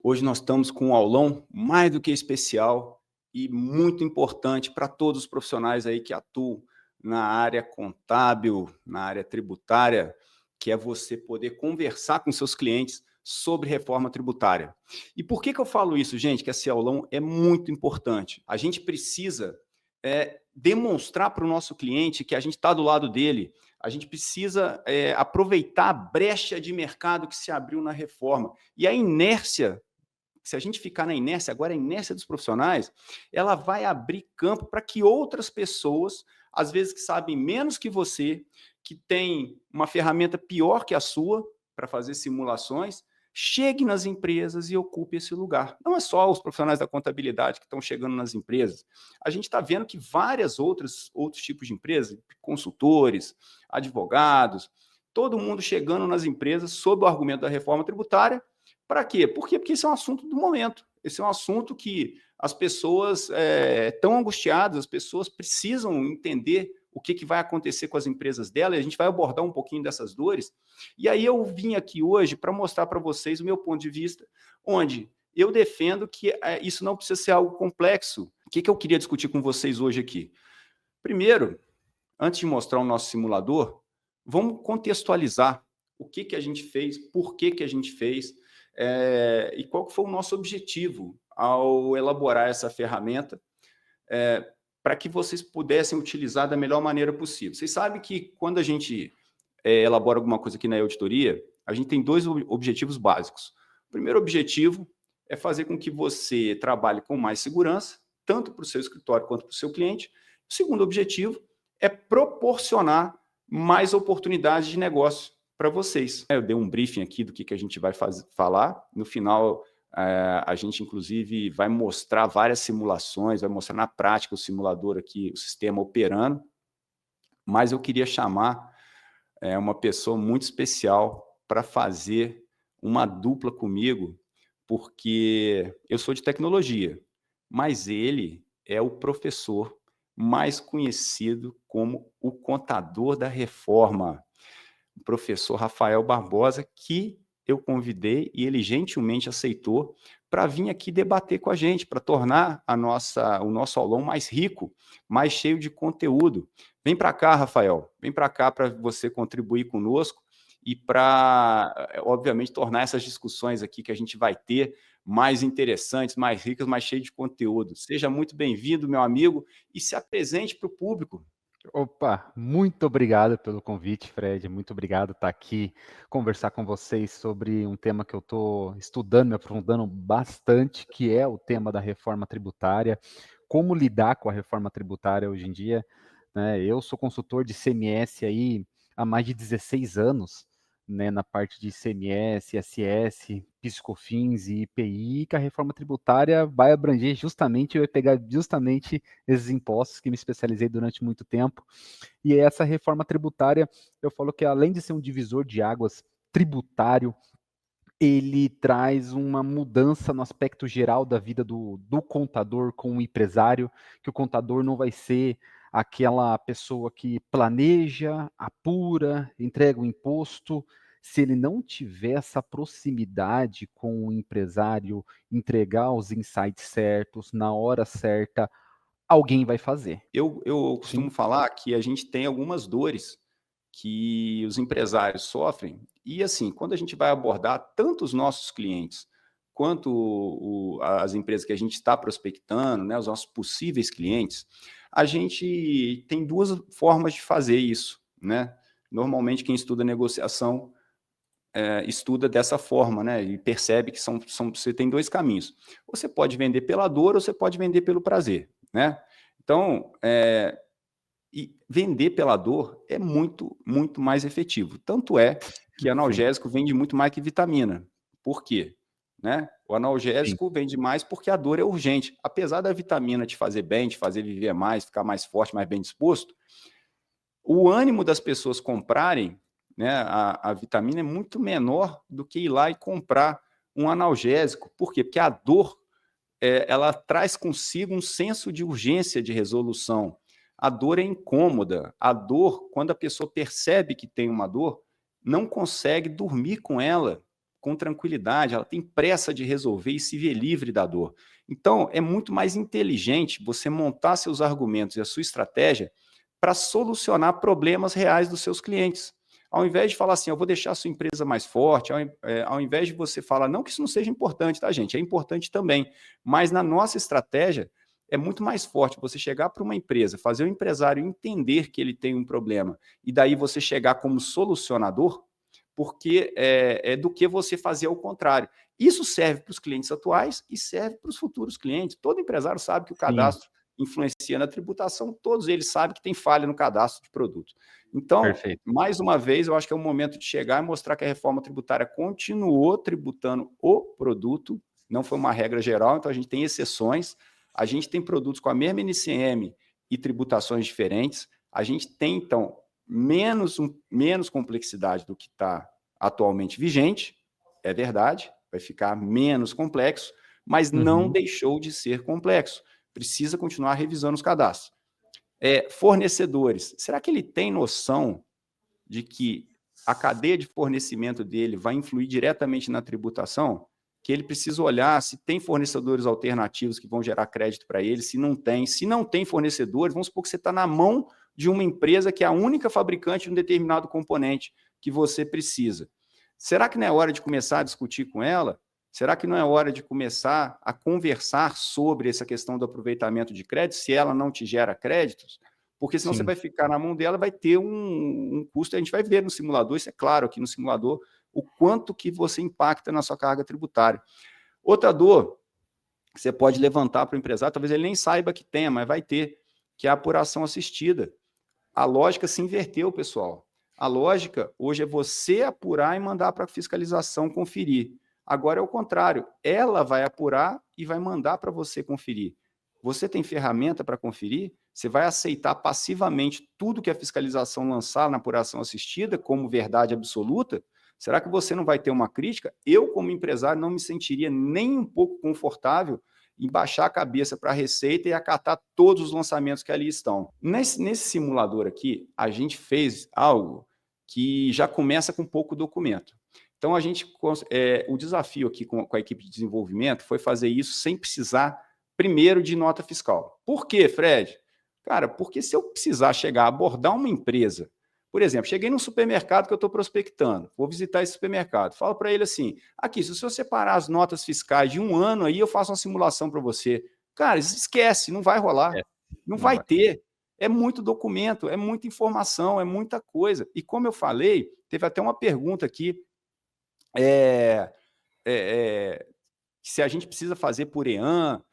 Hoje nós estamos com um aulão mais do que especial e muito importante para todos os profissionais aí que atuam na área contábil, na área tributária, que é você poder conversar com seus clientes sobre reforma tributária. E por que eu falo isso, gente, que esse aulão é muito importante? A gente precisa demonstrar para o nosso cliente que a gente está do lado dele. A gente precisa aproveitar a brecha de mercado que se abriu na reforma. E a inércia, se a gente ficar na inércia, agora a inércia dos profissionais, ela vai abrir campo para que outras pessoas, às vezes que sabem menos que você, que têm uma ferramenta pior que a sua para fazer simulações, chegue nas empresas e ocupe esse lugar. Não é só os profissionais da contabilidade que estão chegando nas empresas. A gente está vendo que outros tipos de empresas, consultores, advogados, todo mundo chegando nas empresas sob o argumento da reforma tributária. Para quê? Por quê? Porque esse é um assunto do momento. Esse é um assunto que as pessoas estão angustiadas, as pessoas precisam entender o que vai acontecer com as empresas dela, e a gente vai abordar um pouquinho dessas dores. E aí eu vim aqui hoje para mostrar para vocês o meu ponto de vista, onde eu defendo que isso não precisa ser algo complexo. O que eu queria discutir com vocês hoje aqui? Primeiro, antes de mostrar o nosso simulador, vamos contextualizar o que a gente fez, por que a gente fez, e qual foi o nosso objetivo ao elaborar essa ferramenta, para que vocês pudessem utilizar da melhor maneira possível. Vocês sabem que quando a gente elabora alguma coisa aqui na auditoria, a gente tem dois objetivos básicos. O primeiro objetivo é fazer com que você trabalhe com mais segurança, tanto para o seu escritório quanto para o seu cliente. O segundo objetivo é proporcionar mais oportunidades de negócio para vocês. Eu dei um briefing aqui do que a gente vai falar. No final, a gente, inclusive, vai mostrar várias simulações, vai mostrar na prática o simulador aqui, o sistema operando. Mas eu queria chamar uma pessoa muito especial para fazer uma dupla comigo, porque eu sou de tecnologia, mas ele é o professor mais conhecido como o contador da reforma, o professor Rafael Barbosa, que eu convidei e ele gentilmente aceitou para vir aqui debater com a gente, para tornar o nosso aulão mais rico, mais cheio de conteúdo. Vem para cá, Rafael, vem para cá para você contribuir conosco e para, obviamente, tornar essas discussões aqui que a gente vai ter mais interessantes, mais ricas, mais cheias de conteúdo. Seja muito bem-vindo, meu amigo, e se apresente para o público. Opa, muito obrigado pelo convite, Fred. Muito obrigado por estar aqui, conversar com vocês sobre um tema que eu estou estudando, me aprofundando bastante, que é o tema da reforma tributária, como lidar com a reforma tributária hoje em dia, né? Eu sou consultor de CMS aí há mais de 16 anos, né, na parte de ICMS, ISS, PIS/COFINS e IPI, que a reforma tributária vai abranger justamente, vai pegar justamente esses impostos que me especializei durante muito tempo. E essa reforma tributária, eu falo que além de ser um divisor de águas tributário, ele traz uma mudança no aspecto geral da vida do contador com o empresário, que o contador não vai ser aquela pessoa que planeja, apura, entrega o imposto. Se ele não tiver essa proximidade com o empresário, entregar os insights certos, na hora certa, alguém vai fazer. Eu costumo Sim, falar que a gente tem algumas dores que os empresários sofrem, e assim, quando a gente vai abordar tanto os nossos clientes, quanto as empresas que a gente está prospectando, né, os nossos possíveis clientes, a gente tem duas formas de fazer isso, né? Normalmente quem estuda negociação estuda dessa forma, né? E percebe que você tem dois caminhos. Você pode vender pela dor ou você pode vender pelo prazer, né? Então, e vender pela dor é muito, muito mais efetivo. Tanto é que sim, analgésico vende muito mais que vitamina. Por quê? Né? O sim. analgésico vende mais porque a dor é urgente. Apesar da vitamina te fazer bem, te fazer viver mais, ficar mais forte, mais bem disposto, o ânimo das pessoas comprarem, né, a vitamina é muito menor do que ir lá e comprar um analgésico. Por quê? Porque a dor ela traz consigo um senso de urgência de resolução. A dor é incômoda. A dor, quando a pessoa percebe que tem uma dor, não consegue dormir com ela. com tranquilidade, ela tem pressa de resolver e se ver livre da dor. Então, é muito mais inteligente você montar seus argumentos e a sua estratégia para solucionar problemas reais dos seus clientes. Ao invés de falar assim, eu vou deixar a sua empresa mais forte, ao invés de você falar, não que isso não seja importante, tá, gente? É importante também. Mas na nossa estratégia, é muito mais forte você chegar para uma empresa, fazer o empresário entender que ele tem um problema, e daí você chegar como solucionador, porque do que você fazer ao contrário. Isso serve para os clientes atuais e serve para os futuros clientes. Todo empresário sabe que o Sim, cadastro influencia na tributação, todos eles sabem que tem falha no cadastro de produto. Então, perfeito. mais uma vez, eu acho que é o momento de chegar e mostrar que a reforma tributária continuou tributando o produto, não foi uma regra geral, então a gente tem exceções, a gente tem produtos com a mesma NCM e tributações diferentes, a gente tem, então, menos complexidade do que está atualmente vigente, é verdade, vai ficar menos complexo, mas não Uhum. deixou de ser complexo. Precisa continuar revisando os cadastros. Fornecedores, será que ele tem noção de que a cadeia de fornecimento dele vai influir diretamente na tributação? Que ele precisa olhar se tem fornecedores alternativos que vão gerar crédito para ele, se não tem. Se não tem fornecedores, vamos supor que você está na mão de uma empresa que é a única fabricante de um determinado componente que você precisa. Será que não é hora de começar a discutir com ela? Será que não é hora de começar a conversar sobre essa questão do aproveitamento de crédito, se ela não te gera créditos? Porque senão você Sim. vai ficar na mão dela, vai ter um custo, a gente vai ver no simulador, isso é claro aqui no simulador, o quanto que você impacta na sua carga tributária. Outra dor que você pode levantar para o empresário, talvez ele nem saiba que tenha, mas vai ter, que é a apuração assistida. A lógica se inverteu, pessoal. A lógica hoje é você apurar e mandar para a fiscalização conferir. Agora é o contrário. Ela vai apurar e vai mandar para você conferir. Você tem ferramenta para conferir? Você vai aceitar passivamente tudo que a fiscalização lançar na apuração assistida como verdade absoluta? Será que você não vai ter uma crítica? Eu, como empresário, não me sentiria nem um pouco confortável em baixar a cabeça para a Receita e acatar todos os lançamentos que ali estão. Nesse simulador aqui, a gente fez algo que já começa com pouco documento. Então, o desafio aqui com a equipe de desenvolvimento foi fazer isso sem precisar, primeiro, de nota fiscal. Por quê, Fred? Cara, porque se eu precisar chegar a abordar uma empresa, por exemplo, cheguei num supermercado que eu estou prospectando, vou visitar esse supermercado, falo para ele assim, aqui, se você separar as notas fiscais de um ano, aí eu faço uma simulação para você. Cara, esquece, não vai rolar, não Não vai vai. ter. É muito documento, é muita informação, é muita coisa. E como eu falei, teve até uma pergunta aqui, se a gente precisa fazer por EAN.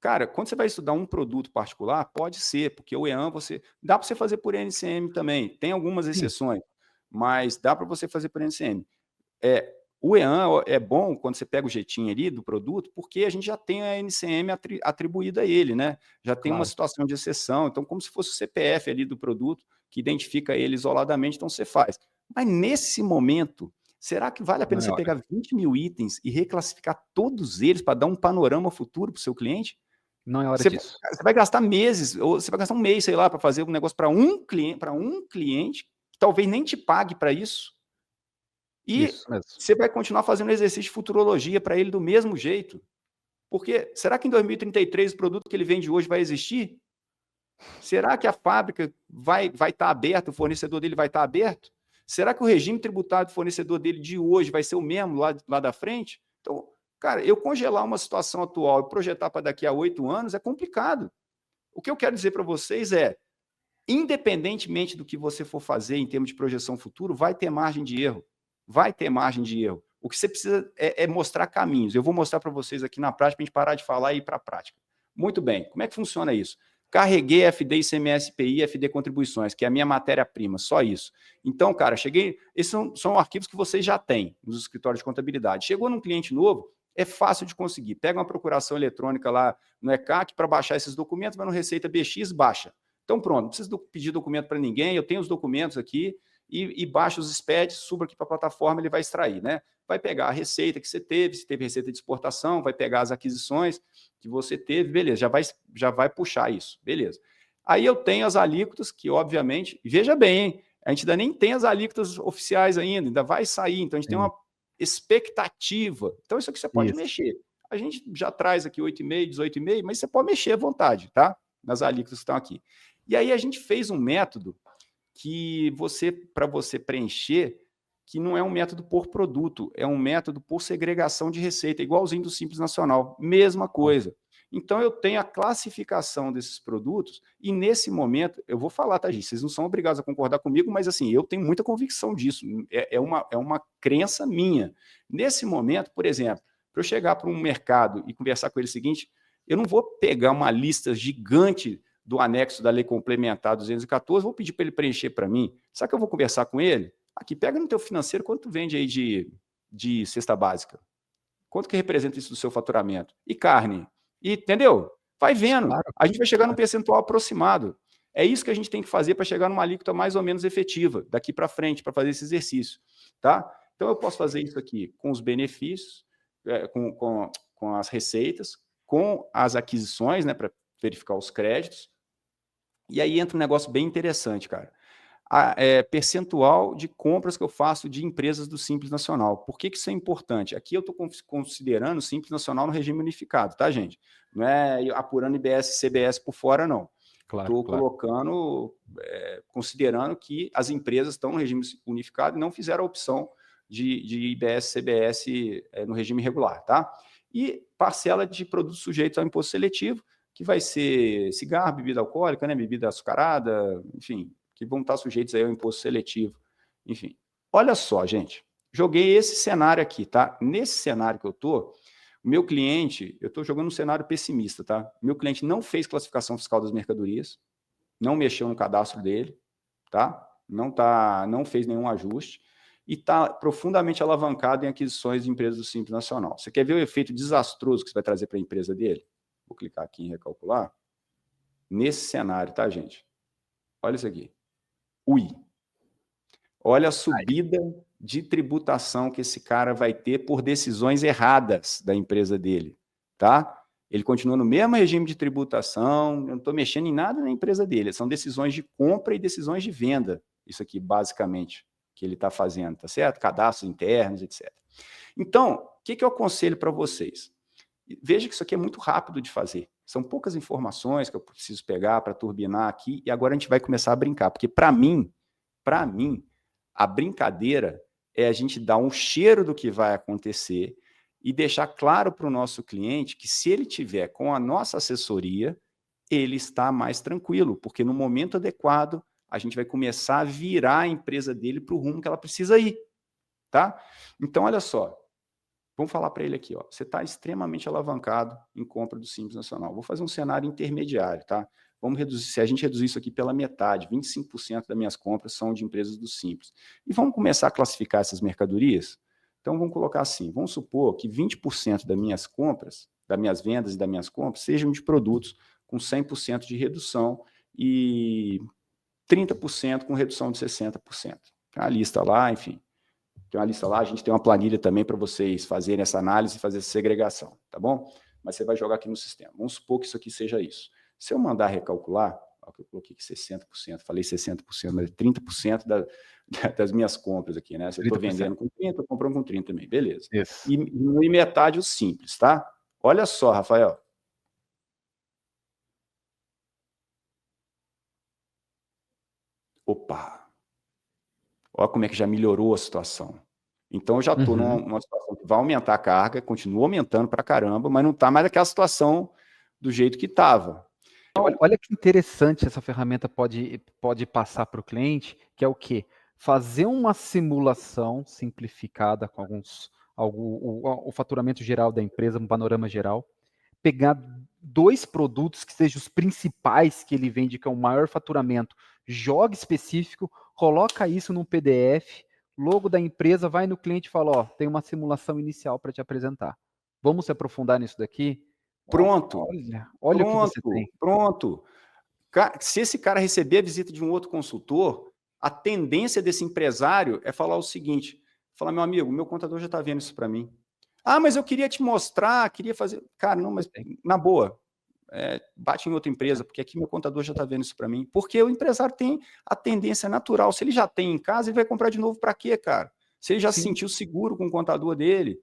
Cara, quando você vai estudar um produto particular, pode ser, porque o EAN dá para você fazer por NCM também, tem algumas Sim, exceções, mas dá para você fazer por NCM. O EAN é bom quando você pega o jeitinho ali do produto, porque a gente já tem a NCM atribuída a ele, né? Já tem uma claro. situação de exceção, então como se fosse o CPF ali do produto, que identifica ele isoladamente, então você faz. Mas nesse momento, será que vale a pena Não é você hora. pegar 20 mil itens e reclassificar todos eles para dar um panorama futuro para o seu cliente? Não é hora Você, disso. você vai gastar meses, ou você vai gastar um mês, sei lá, para fazer um negócio para um cliente que talvez nem te pague para isso. E Isso mesmo. você vai continuar fazendo exercício de futurologia para ele do mesmo jeito. Porque será que em 2033 o produto que ele vende hoje vai existir? Será que a fábrica vai estar aberta, o fornecedor dele vai estar aberto? Será que o regime tributário do fornecedor dele de hoje vai ser o mesmo lá da frente? Então, cara, eu congelar uma situação atual e projetar para daqui a 8 anos é complicado. O que eu quero dizer para vocês é, independentemente do que você for fazer em termos de projeção futuro, vai ter margem de erro. Vai ter margem de erro. O que você precisa é mostrar caminhos. Eu vou mostrar para vocês aqui na prática, para a gente parar de falar e ir para a prática. Muito bem. Como é que funciona isso? Carreguei FD, ICMS, PI, FD contribuições, que é a minha matéria-prima, só isso. Então, cara, esses são arquivos que vocês já têm nos escritórios de contabilidade. Chegou num cliente novo, é fácil de conseguir. Pega uma procuração eletrônica lá no ECAC para baixar esses documentos, vai no Receita BX, baixa. Então, pronto, não precisa pedir documento para ninguém, eu tenho os documentos aqui, e baixa os SPEDs, suba aqui para a plataforma, ele vai extrair, né? Vai pegar a receita que você teve, se teve receita de exportação, vai pegar as aquisições que você teve, beleza, já vai puxar isso, beleza. Aí eu tenho as alíquotas, que obviamente, veja bem, hein, a gente ainda nem tem as alíquotas oficiais ainda vai sair, então a gente tem Sim. expectativa. Então, isso aqui você pode mexer. A gente já traz aqui 8,5, 18,5, mas você pode mexer à vontade, tá? Nas alíquotas que estão aqui. E aí a gente fez um método que para você preencher, que não é um método por produto, é um método por segregação de receita, igualzinho do Simples Nacional, mesma coisa. Então, eu tenho a classificação desses produtos e, nesse momento, eu vou falar, tá, gente? Vocês não são obrigados a concordar comigo, mas, assim, eu tenho muita convicção disso. É uma crença minha. Nesse momento, por exemplo, para eu chegar para um mercado e conversar com ele o seguinte, eu não vou pegar uma lista gigante do anexo da Lei Complementar 214, vou pedir para ele preencher para mim. Sabe que eu vou conversar com ele? Aqui, pega no teu financeiro, quanto tu vende aí de cesta básica? Quanto que representa isso do seu faturamento? E carne? E, entendeu? Vai vendo. Claro. A gente vai chegar num percentual aproximado. É isso que a gente tem que fazer para chegar numa alíquota mais ou menos efetiva, daqui para frente, para fazer esse exercício. Tá? Então, eu posso fazer isso aqui com os benefícios, com as receitas, com as aquisições, né, para verificar os créditos. E aí entra um negócio bem interessante, cara. Percentual de compras que eu faço de empresas do Simples Nacional. Por que isso é importante? Aqui eu estou considerando o Simples Nacional no regime unificado, tá, gente? Não é apurando IBS e CBS por fora, não. Estou colocando, considerando que as empresas estão no regime unificado e não fizeram a opção de IBS e CBS no regime regular, tá? E parcela de produtos sujeitos ao imposto seletivo, que vai ser cigarro, bebida alcoólica, né, bebida açucarada, enfim, que vão estar sujeitos aí ao imposto seletivo. Enfim, olha só, gente, joguei esse cenário aqui, tá? Nesse cenário que eu estou, o meu cliente, eu estou jogando um cenário pessimista, tá? Meu cliente não fez classificação fiscal das mercadorias, não mexeu no cadastro dele, tá? Não fez nenhum ajuste e está profundamente alavancado em aquisições de empresas do Simples Nacional. Você quer ver o efeito desastroso que isso vai trazer para a empresa dele? Vou clicar aqui em recalcular. Nesse cenário, tá, gente? Olha isso aqui. Ui. Olha a subida de tributação que esse cara vai ter por decisões erradas da empresa dele, tá? Ele continua no mesmo regime de tributação, eu não estou mexendo em nada na empresa dele, são decisões de compra e decisões de venda, isso aqui, basicamente, que ele está fazendo, tá certo? Cadastros internos, etc. Então, o que eu aconselho para vocês? Veja que isso aqui é muito rápido de fazer. São poucas informações que eu preciso pegar para turbinar aqui, e agora a gente vai começar a brincar, porque para mim, a brincadeira é a gente dar um cheiro do que vai acontecer e deixar claro para o nosso cliente que, se ele tiver com a nossa assessoria, ele está mais tranquilo, porque no momento adequado a gente vai começar a virar a empresa dele para o rumo que ela precisa ir, tá? Então, olha só, vamos falar para ele aqui, ó, você está extremamente alavancado em compra do Simples Nacional. Vou fazer um cenário intermediário, tá? Vamos reduzir, se a gente reduzir isso aqui pela metade, 25% das minhas compras são de empresas do Simples. E vamos começar a classificar essas mercadorias? Então, vamos colocar assim, vamos supor que 20% das minhas compras, das minhas vendas e das minhas compras, sejam de produtos com 100% de redução e 30% com redução de 60%. Tem uma lista lá, enfim. Tem uma lista lá, a gente tem uma planilha também para vocês fazerem essa análise e fazer essa segregação, tá bom? Mas você vai jogar aqui no sistema. Vamos supor que isso aqui seja isso. Se eu mandar recalcular, ó, que eu coloquei aqui 60%, falei 60%, mas 30% das minhas compras aqui, né? Se eu estou vendendo com 30%, estou comprando com 30% também, beleza. Isso. E metade o Simples, tá? Olha só, Rafael. Opa! Olha como é que já melhorou a situação. Então, eu já estou numa situação que vai aumentar a carga, continua aumentando para caramba, mas não está mais aquela situação do jeito que estava. Olha que interessante essa ferramenta pode passar para o cliente, que é o quê? Fazer uma simulação simplificada com o faturamento geral da empresa, um panorama geral, pegar 2 produtos que sejam os principais que ele vende, que é o maior faturamento, joga específico, coloca isso num PDF, logo da empresa, vai no cliente e fala, ó, tem uma simulação inicial para te apresentar. Vamos se aprofundar nisso daqui? Pronto. Olha o que você tem. Pronto. Se esse cara receber a visita de um outro consultor, a tendência desse empresário é falar o seguinte, falar, meu amigo, meu contador já está vendo isso para mim. Ah, mas eu queria te mostrar, queria fazer... Cara, não, mas na boa, bate em outra empresa, porque aqui meu contador já está vendo isso para mim. Porque o empresário tem a tendência natural. Se ele já tem em casa, ele vai comprar de novo para quê, cara? Se ele já se sim. sentiu seguro com o contador dele,